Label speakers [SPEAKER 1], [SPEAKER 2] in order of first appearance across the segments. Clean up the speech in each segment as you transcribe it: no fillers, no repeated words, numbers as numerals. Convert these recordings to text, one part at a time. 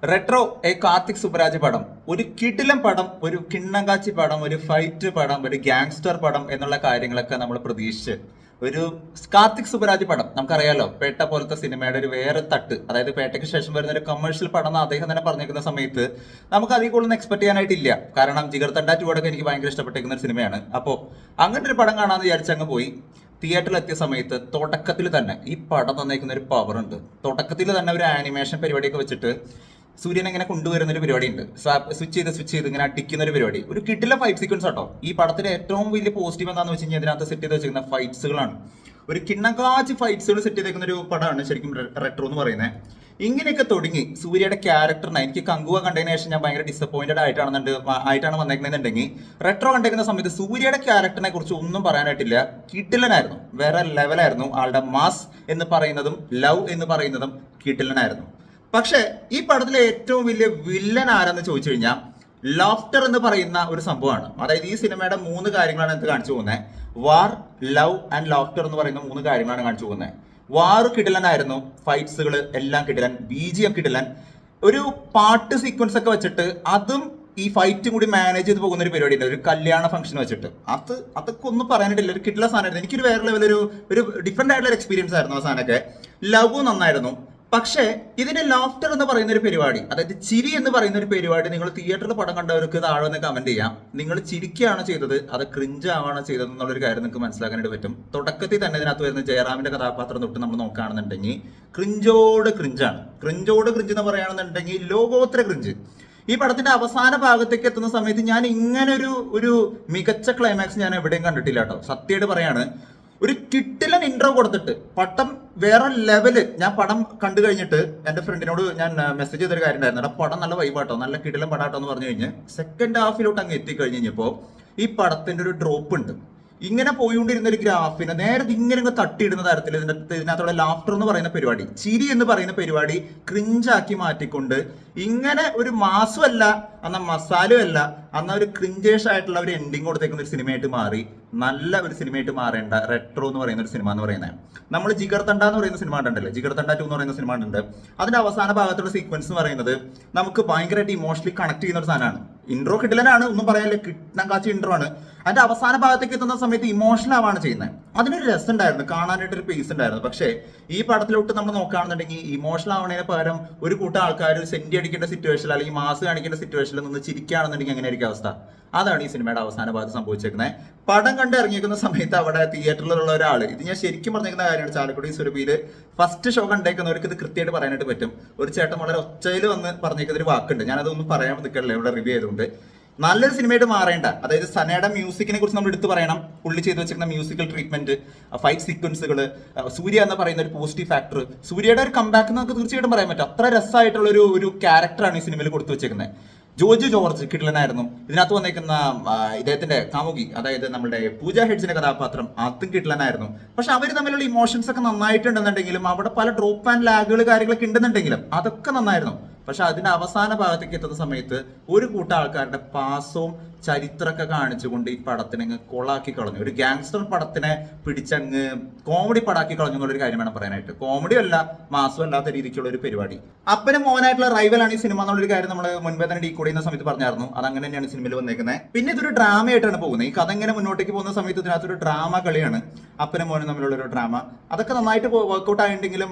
[SPEAKER 1] Retro Karthik Subraj പടം ഒരു കിടിലം പടം, ഒരു കിണ്ണങ്കാച്ചി പടം, ഒരു ഫൈറ്റ് പടം, ഒരു ഗാങ്സ്റ്റർ പടം എന്നുള്ള കാര്യങ്ങളൊക്കെ നമ്മൾ പ്രതീക്ഷിച്ച് ഒരു കാർത്തിക് സുബ്രാജ് പടം നമുക്കറിയാലോ. പേട്ട പോലത്തെ സിനിമയുടെ ഒരു വേറെ തട്ട്, അതായത് പേട്ടയ്ക്ക് ശേഷം വരുന്ന ഒരു കമേഴ്ഷ്യൽ പടം എന്ന് അദ്ദേഹം തന്നെ പറഞ്ഞിരിക്കുന്ന സമയത്ത് നമുക്ക് അതിൽ കൂടുതൽ എക്സ്പെക്ട് ചെയ്യാനായിട്ടില്ല. കാരണം ജിഗർ തണ്ട ടൂടൊക്കെ എനിക്ക് ഭയങ്കര ഇഷ്ടപ്പെട്ടിരിക്കുന്ന ഒരു സിനിമയാണ്. അപ്പോൾ അങ്ങനെ ഒരു പടം കാണാമെന്ന് വിചാരിച്ചങ്ങ് പോയി. തിയേറ്ററിൽ എത്തിയ സമയത്ത് തുടക്കത്തിൽ തന്നെ ഈ പടം തന്നേക്കുന്ന ഒരു പവർ ഉണ്ട്. തുടക്കത്തിൽ തന്നെ ഒരു ആനിമേഷൻ പരിപാടിയൊക്കെ വെച്ചിട്ട് സൂര്യൻ ഇങ്ങനെ കൊണ്ടുവരുന്ന ഒരു പരിപാടി ഉണ്ട്. സ്വിച്ച് ചെയ്ത് ഇങ്ങനെ അടിക്കുന്ന ഒരു പരിപാടി, ഒരു കിട്ടില്ല ഫൈറ്റ് സീക്വൻസ് ആട്ടോ. ഈ പടത്തിന്റെ ഏറ്റവും വലിയ പോസിറ്റീവ് എന്താണെന്ന് വെച്ച് കഴിഞ്ഞാൽ ഇതിനകത്ത് സെറ്റ് ചെയ്ത് വെച്ചിരിക്കുന്ന ഫൈറ്റ്സുകളാണ്. ഒരു കിണ്ണക്കാച്ച് ഫൈറ്റ്സുകൾ സെറ്റ് ചെയ്തേക്കുന്ന ഒരു പടമാണ് ശരിക്കും റെട്രോ എന്ന് പറയുന്നത്. ഇങ്ങനെയൊക്കെ തുടങ്ങി സൂര്യയുടെ ക്യാരക്ടറിനെ എനിക്ക് കങ്കുവ കണ്ടതിന് ശേഷം ഞാൻ ഭയങ്കര ഡിസപ്പോയിന്റഡ് ആയിട്ടാണ് വന്നേക്കുന്നതെന്നുണ്ടെങ്കിൽ, റെട്രോ കണ്ടേക്കുന്ന സമയത്ത് സൂര്യയുടെ ക്യാരക്ടറിനെ കുറിച്ച് ഒന്നും പറയാനായിട്ടില്ല. കിട്ടിലനായിരുന്നു, വേറെ ലെവലായിരുന്നു. ആളുടെ മാസ് എന്ന് പറയുന്നതും ലവ് എന്ന് പറയുന്നതും കിട്ടിലനായിരുന്നു. പക്ഷെ ഈ പടത്തിലെ ഏറ്റവും വലിയ വില്ലൻ ആരെന്ന് ചോദിച്ചു കഴിഞ്ഞാൽ ലോഫ്റ്റർ എന്ന് പറയുന്ന ഒരു സംഭവമാണ്. അതായത് ഈ സിനിമയുടെ 3 കാര്യങ്ങളാണ് എനിക്ക് കാണിച്ചു പോകുന്നത്. വാർ, ലവ് ആൻഡ് ലോഫ്റ്റർ എന്ന് പറയുന്ന 3 കാര്യങ്ങളാണ് കാണിച്ചു പോകുന്നത്. വാർ കിടിലനായിരുന്നു, ഫൈറ്റ്സുകൾ എല്ലാം കിടിലൻ, BGM കിടിലൻ, ഒരു പാട്ട് സീക്വൻസ് ഒക്കെ വെച്ചിട്ട് അതും ഈ ഫൈറ്റും കൂടി മാനേജ് ചെയ്ത് പോകുന്ന ഒരു പരിപാടി ഉണ്ട്, ഒരു കല്യാണ ഫംഗ്ഷൻ വെച്ചിട്ട്. അതൊക്കെ ഒന്നും പറയാനായിട്ടില്ല, ഒരു കിടില സാധനമായിരുന്നു. എനിക്കൊരു വേറെ ലെവൽ ഒരു ഡിഫറെന്റ് ആയിട്ടുള്ള എക്സ്പീരിയൻസ് ആയിരുന്നു ആ സാധനമൊക്കെ. ലവ് നന്നായിരുന്നു. പക്ഷേ ഇതിന്റെ ലോഫ്റ്റർ എന്ന് പറയുന്ന ഒരു പരിപാടി, അതായത് ചിരി എന്ന് പറയുന്ന ഒരു പരിപാടി, നിങ്ങൾ തിയേറ്ററിൽ പടം കണ്ടവർക്ക് താഴെ ഒന്ന് കമന്റ് ചെയ്യാം. നിങ്ങൾ ചിരിക്കുകയാണോ ചെയ്തത് അത് ക്രിഞ്ച് ആവാണോ ചെയ്തത് എന്നുള്ളൊരു കാര്യം നിങ്ങൾക്ക് മനസ്സിലാക്കാനായിട്ട് പറ്റും. തുടക്കത്തിൽ തന്നെ ഇതിനകത്ത് വരുന്ന ജയറാമിന്റെ കഥാപാത്രം തൊട്ട് നമ്മൾ നോക്കുകയാണെന്നുണ്ടെങ്കിൽ ക്രിഞ്ച് എന്ന് പറയുകയാണെന്നുണ്ടെങ്കിൽ ലോകോത്തര ക്രിഞ്ച്. ഈ പടത്തിന്റെ അവസാന ഭാഗത്തേക്ക് എത്തുന്ന സമയത്ത് ഞാൻ ഇങ്ങനെ ഒരു മികച്ച ക്ലൈമാക്സ് ഞാൻ എവിടെയും കണ്ടിട്ടില്ല കേട്ടോ. സത്യമായിട്ട് പറയാണ്. ഒരു കിട്ടിലൻ ഇൻട്രോ കൊടുത്തിട്ട് പടം വേറെ ലെവല്. ഞാൻ പടം കണ്ടു കഴിഞ്ഞിട്ട് എന്റെ ഫ്രണ്ടിനോട് ഞാൻ മെസ്സേജ് ചെയ്തൊരു കാര്യം ഉണ്ടായിരുന്നു, എടാ പടം നല്ല വൈബാട്ടോ, നല്ല കിടിലൻ പടാട്ടോ എന്ന് പറഞ്ഞു കഴിഞ്ഞ് സെക്കൻഡ് ഹാഫിലോട്ട് അങ്ങ് എത്തിക്കഴിഞ്ഞപ്പോ ഈ പടത്തിന്റെ ഒരു ഡ്രോപ്പ് ഉണ്ട്. ഇങ്ങനെ പോയിക്കൊണ്ടിരുന്ന ഒരു ഗ്രാഫിനെ നേരെ ഇങ്ങനെ തട്ടിയിടുന്ന തരത്തിൽ ഇതിനകത്തുള്ള ലാഫ്റ്റർ എന്ന് പറയുന്ന പരിപാടി, ചിരി എന്ന് പറയുന്ന പരിപാടി ക്രിഞ്ചാക്കി മാറ്റിക്കൊണ്ട് ഇങ്ങനെ ഒരു മാസും അല്ല, അന്ന മസാലും അല്ല, അന്ന ഒരു ക്രിഞ്ചേഷ് ആയിട്ടുള്ള ഒരു എൻഡിങ് കൊടുത്തേക്കുന്ന ഒരു സിനിമയായിട്ട് മാറി. നല്ല ഒരു സിനിമയായിട്ട് മാറേണ്ട റെട്രോ എന്ന് പറയുന്ന ഒരു സിനിമ എന്ന് പറയുന്നത്. നമ്മൾ ജിഗർ തണ്ട എന്ന് പറയുന്ന സിനിമ ഉണ്ടല്ലോ, ജിഗർ തണ്ട 2 എന്ന് പറയുന്ന സിനിമ ഉണ്ട്. അതിന്റെ അവസാന ഭാഗത്തുള്ള സീക്വൻസ് എന്ന് പറയുന്നത് നമുക്ക് ഭയങ്കരമായിട്ട് ഇമോഷണലി കണക്ട് ചെയ്യുന്ന ഒരു സാധനമാണ്. ഇൻട്രോ കിടിലനാണ്, ഒന്നും പറയാനില്ല, കിട്ടാൻ കാച്ച ഇൻട്രോ ആണ്. അതിന്റെ അവസാന ഭാഗത്തേക്ക് എത്തുന്ന സമയത്ത് ഇമോഷണൽ ആവാണ് ചെയ്യുന്നത്. അതിനൊരു രസം ഉണ്ടായിരുന്നു, കാണാനായിട്ടൊരു പേസ് ഉണ്ടായിരുന്നു. പക്ഷേ ഈ പടത്തിലോട്ട് നമ്മൾ നോക്കുകയാണെന്നുണ്ടെങ്കിൽ ഇമോഷണൽ ആവണതിന് പകരം ഒരു കൂട്ടം ആൾക്കാർ സെന്റി അടിക്കേണ്ട സിറ്റുവേഷനിൽ അല്ലെങ്കിൽ മാസ് കാണിക്കേണ്ട സിറ്റുവേഷനിൽ നിന്ന് ചിരിക്കുകയാണെന്നുണ്ടെങ്കിൽ എങ്ങനെയായിരിക്കും അവസ്ഥ? അതാണ് ഈ സിനിമയുടെ അവസാന ഭാഗത്ത് സംഭവിച്ചേക്കുന്നത്. പടം കണ്ട് ഇറങ്ങിയിരിക്കുന്ന സമയത്ത് അവിടെ തിയേറ്ററിലുള്ള ഒരാൾ, ഇത് ഞാൻ ശരിക്കും പറഞ്ഞിരിക്കുന്ന കാര്യമാണ്, ചാലക്കുടി സുരഭിയിൽ ഫസ്റ്റ് ഷോ കണ്ടേക്കുന്നവർക്ക് ഇത് കൃത്യമായിട്ട് പറയാനായിട്ട് പറ്റും. ഒരു ചേട്ടൻ വളരെ ഒച്ചയിൽ വന്ന് പറഞ്ഞേക്കുന്ന ഒരു വാക്കുണ്ട്, ഞാനതൊന്നും പറയാൻ നിൽക്കണില്ല ഇവിടെ റിവ്യൂ ചെയ്തുകൊണ്ട്. നല്ലൊരു സിനിമയായിട്ട് മാറേണ്ട, അതായത് സനയുടെ മ്യൂസിക്കിനെ കുറിച്ച് നമ്മൾ എടുത്തു പറയണം. പുള്ളി ചെയ്ത് വെച്ചിരിക്കുന്ന മ്യൂസിക്കൽ ട്രീറ്റ്മെന്റ്, ഫൈറ്റ് സീക്വൻസുകൾ, സൂര്യ എന്ന് പറയുന്ന ഒരു പോസിറ്റീവ് ഫാക്ടർ, സൂര്യയുടെ ഒരു കംബാക്ക് നമുക്ക് തീർച്ചയായിട്ടും പറയാൻ പറ്റും. അത്ര രസമായിട്ടുള്ള ഒരു ക്യാരക്ടറാണ് ഈ സിനിമയിൽ കൊടുത്തു വെച്ചേക്കുന്നത്. ജോർജ് കിടിലനായിരുന്നു. ഇതിനകത്ത് വന്നേക്കുന്ന ഇദ്ദേഹത്തിന്റെ കാമുകി, അതായത് നമ്മുടെ പൂജ ഹെഡ്സിന്റെ കഥാപാത്രം, അതും കിടിലനായിരുന്നു. പക്ഷെ അവർ തമ്മിലുള്ള ഇമോഷൻസ് ഒക്കെ നന്നായിട്ടുണ്ടെന്നുണ്ടെങ്കിലും അവിടെ പല ഡ്രോപ്പ് ആൻഡ് ലാഗുകൾ കാര്യങ്ങളൊക്കെ ഉണ്ടെന്നുണ്ടെങ്കിലും അതൊക്കെ നന്നായിരുന്നു. പക്ഷെ അതിന്റെ അവസാന ഭാഗത്തേക്ക് എത്തുന്ന സമയത്ത് ഒരു കൂട്ടം ആൾക്കാരുടെ പാസവും ചരിത്രമൊക്കെ കാണിച്ചുകൊണ്ട് ഈ പടത്തിനെ കൊളാക്കി കളഞ്ഞു. ഒരു ഗാങ്സ്റ്റർ പടത്തിനെ പിടിച്ചങ്ങ് കോമഡി പടാക്കി കളഞ്ഞു എന്നുള്ളൊരു കാര്യം വേണം പറയാനായിട്ട്. കോമഡി അല്ല, മാസം അല്ലാത്ത രീതിക്കുള്ള ഒരു പരിപാടി. അപ്പനും മോനായിട്ടുള്ള റൈവലാണ് ഈ സിനിമ എന്നുള്ളൊരു കാര്യം നമ്മൾ മുൻപേ തന്നെ ഡീകോഡ് ചെയ്യുന്ന സമയത്ത് പറഞ്ഞായിരുന്നു. അതങ്ങനെ തന്നെയാണ് സിനിമയിൽ വന്നേക്കുന്നത്. പിന്നെ ഇതൊരു ഡ്രാമയായിട്ടാണ് പോകുന്നത്. ഈ കഥ ഇങ്ങനെ മുന്നോട്ടേക്ക് പോകുന്ന സമയത്ത് ഇതിനകത്തൊരു ഡ്രാമ കളിയാണ്, അപ്പനും മോനും തമ്മിലുള്ള ഒരു ഡ്രാമ. അതൊക്കെ നന്നായിട്ട് വർക്ക്ഔട്ട് ആയിട്ടുണ്ടെങ്കിലും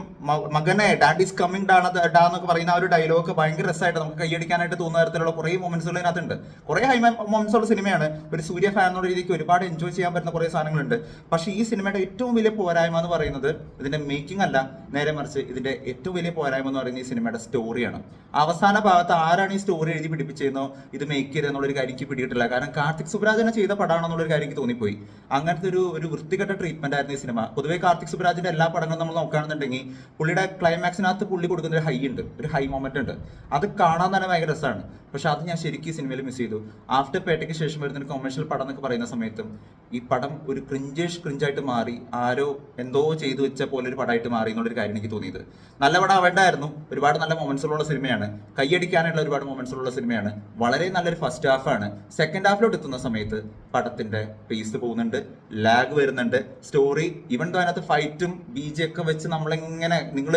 [SPEAKER 1] മകനെ ഡാഡ് ഈസ് കമ്മിങ് ഡാ എന്നൊക്കെ പറയുന്ന ആ ഒരു ഡയലോഗ് ഭയങ്കര രസമായിട്ട് നമുക്ക് കൈയടിക്കാനായിട്ട് തോന്നുന്ന തരത്തിലുള്ള കുറെ മൊമെന്റ്സുകൾ ഇതിനകത്തുണ്ട്. കുറെ ഹൈ മൊമെന്റ്സ് ഉള്ള സിനിമയാണ്. ഒരു സൂര്യ ഫാൻ എന്നുള്ള രീതിക്ക് ഒരുപാട് എൻജോയ് ചെയ്യാൻ പറ്റുന്ന കുറെ സാധനങ്ങളുണ്ട്. പക്ഷേ ഈ സിനിമയുടെ ഏറ്റവും വലിയ പോരായ്മ എന്ന് പറയുന്നത് ഇതിന്റെ മേക്കിംഗ് അല്ല, നേരെ മറിച്ച് ഇതിന്റെ ഏറ്റവും വലിയ പോരായ്മ എന്ന് പറയുന്നത് ഈ സിനിമയുടെ സ്റ്റോറിയാണ്. അവസാന ഭാഗത്ത് ആരാണ് ഈ സ്റ്റോറി എഴുതി പിടിപ്പിച്ചതെന്നോ ഇത് മേക്ക് ചെയ്തെന്നുള്ളൊരു കാര്യം എനിക്ക് പിടിയിട്ടില്ല. കാരണം കാർത്തിക് സുബ്രാജ് തന്നെ ചെയ്ത പടമാണെന്നുള്ളൊരു കാര്യം എനിക്ക് തോന്നിപ്പോയി. അങ്ങനത്തെ ഒരു വൃത്തികെട്ട ട്രീറ്റ്മെന്റ് ആയിരുന്നു ഈ സിനിമ. പൊതുവെ കാർത്തിക് സുബ്രാജിന്റെ എല്ലാ പടങ്ങളും നമ്മൾ നോക്കുകയാണെന്നുണ്ടെങ്കിൽ പുള്ളിയുടെ ക്ലൈമാക്സിനകത്ത് പുള്ളി കൊടുക്കുന്ന ഒരു ഹൈ ഉണ്ട്, ഒരു ഹൈ മൊമെന്റ് ഉണ്ട്. അത് കാണാൻ തന്നെ ഭയങ്കര രസമാണ്. പക്ഷെ അത് ഞാൻ ശരിക്കും സിനിമയിൽ മിസ് ചെയ്തു. ആഫ്റ്റർ പേട്ടയ്ക്ക് ശേഷം വരുന്ന ഒരു കൊമേഴ്ഷ്യൽ പടം എന്നൊക്കെ പറയുന്ന സമയത്തും ഈ പടം ഒരു ക്രിഞ്ചായിട്ട് മാറി, ആരോ എന്തോ ചെയ്തു വെച്ച പോലെ ഒരു പടമായിട്ട് മാറി എന്നുള്ളൊരു കാര്യം എനിക്ക് തോന്നിയത്. നല്ല പടം ആവേണ്ടായിരുന്നു. ഒരുപാട് നല്ല മൊമെന്റ്സുള്ള സിനിമയാണ്, കൈയടിക്കാനായിട്ടുള്ള ഒരുപാട് മൊമെന്റ്സുള്ള സിനിമയാണ്. വളരെ നല്ലൊരു ഫസ്റ്റ് ഹാഫാണ്. സെക്കൻഡ് ഹാഫിലോട്ട് എത്തുന്ന സമയത്ത് പടത്തിന്റെ പേസ് പോകുന്നുണ്ട്, ലാഗ് വരുന്നുണ്ട്, സ്റ്റോറി ഇവൻ അതിനകത്ത് ഫൈറ്റും BG ഒക്കെ വെച്ച് നമ്മളിങ്ങനെ നിങ്ങൾ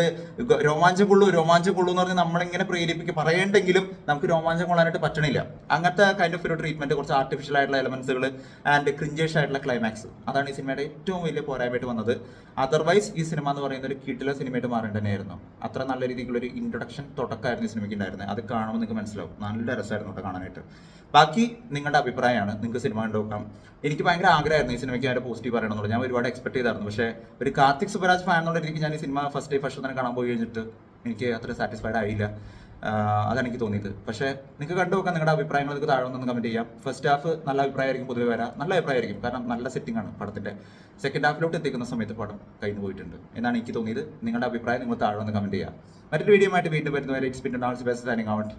[SPEAKER 1] രോമാഞ്ചം കൊള്ളൂ എന്ന് പറഞ്ഞ് നമ്മളിങ്ങനെ ഇങ്ങനെ പറയണ്ടെങ്കിലും നമുക്ക് രോമാഞ്ചം കൊള്ളാനായിട്ട് പറ്റണില്ല. അങ്ങനത്തെ കൈൻഡ് ഓഫ് ഒരു ട്രീറ്റ്മെന്റ്, കുറച്ച് ആർട്ടിഫിഷ്യൽ ആയിട്ടുള്ള എലമെന്റ്സുകൾ ആൻഡ് ക്രിഞ്ചേഷ് ആയിട്ടുള്ള ക്ലൈമാക്സ്, അതാണ് ഈ സിനിമയുടെ ഏറ്റവും വലിയ പോരായ്മയായിട്ട് വന്നത്. അതർവൈസ് ഈ സിനിമ എന്ന് പറയുന്ന ഒരു കിടിലൻ സിനിമയായിട്ട് മാറേണ്ട തന്നെയായിരുന്നു. അത്ര നല്ല രീതിയിലുള്ള ഒരു ഇൻട്രൊഡക്ഷൻ തുടക്കമായിരുന്നു ഈ സിനിമയ്ക്ക് ഉണ്ടായിരുന്നത്. അത് കാണുമ്പോൾ നിങ്ങൾക്ക് മനസ്സിലാവും, നല്ല രസമായിരുന്നു കേട്ടോ കാണാനായിട്ട്. ബാക്കി നിങ്ങളുടെ അഭിപ്രായമാണ്, നിങ്ങൾക്ക് സിനിമ കണ്ടു നോക്കാം. എനിക്ക് ഭയങ്കര ആഗ്രഹമായിരുന്നു ഈ സിനിമയ്ക്ക് അതിന്റെ പോസിറ്റീവ് പറയണമെന്നുള്ളത്. ഞാൻ ഒരുപാട് എക്സ്പെക്ട് ചെയ്തായിരുന്നു. പക്ഷേ ഒരു കാർത്തിക് സുബരാജ് ഫാൻ എന്നുള്ള രീതിക്ക് ഞാൻ ഈ സിനിമ ഫസ്റ്റ് തന്നെ കാണാൻ പോയി കഴിഞ്ഞിട്ട് എനിക്ക് അത്ര സാറ്റിസ്ഫൈഡ് ആയില്ല. അതാണ് എനിക്ക് തോന്നിയത്. പക്ഷേ നിങ്ങൾക്ക് കണ്ടു നോക്കാം, നിങ്ങളുടെ അഭിപ്രായങ്ങൾ നിങ്ങൾക്ക് താഴെ ഒന്ന് കമന്റ് ചെയ്യാം. ഫസ്റ്റ് ഹാഫ് നല്ല അഭിപ്രായമായിരിക്കും പൊതുവെ വരാം, നല്ല അഭിപ്രായമായിരിക്കും, കാരണം നല്ല സെറ്റിംഗ് ആണ് പടത്തിന്റെ. സെക്കൻഡ് ഹാഫിലോട്ട് എത്തിക്കുന്ന സമയത്ത് പടം കഴിഞ്ഞു പോയിട്ടുണ്ട് എന്നാണ് എനിക്ക് തോന്നിയത്. നിങ്ങളുടെ അഭിപ്രായം നിങ്ങൾ താഴെ ഒന്ന് കമന്റ് ചെയ്യാം. മറ്റൊരു വീഡിയോ ആയിട്ട് വീണ്ടും വരുന്നവരെ ഇറ്റ്സ് ബീൻ നാൾസ് ബെസ്റ്റ് സൈനിങ് ഔട്ട്.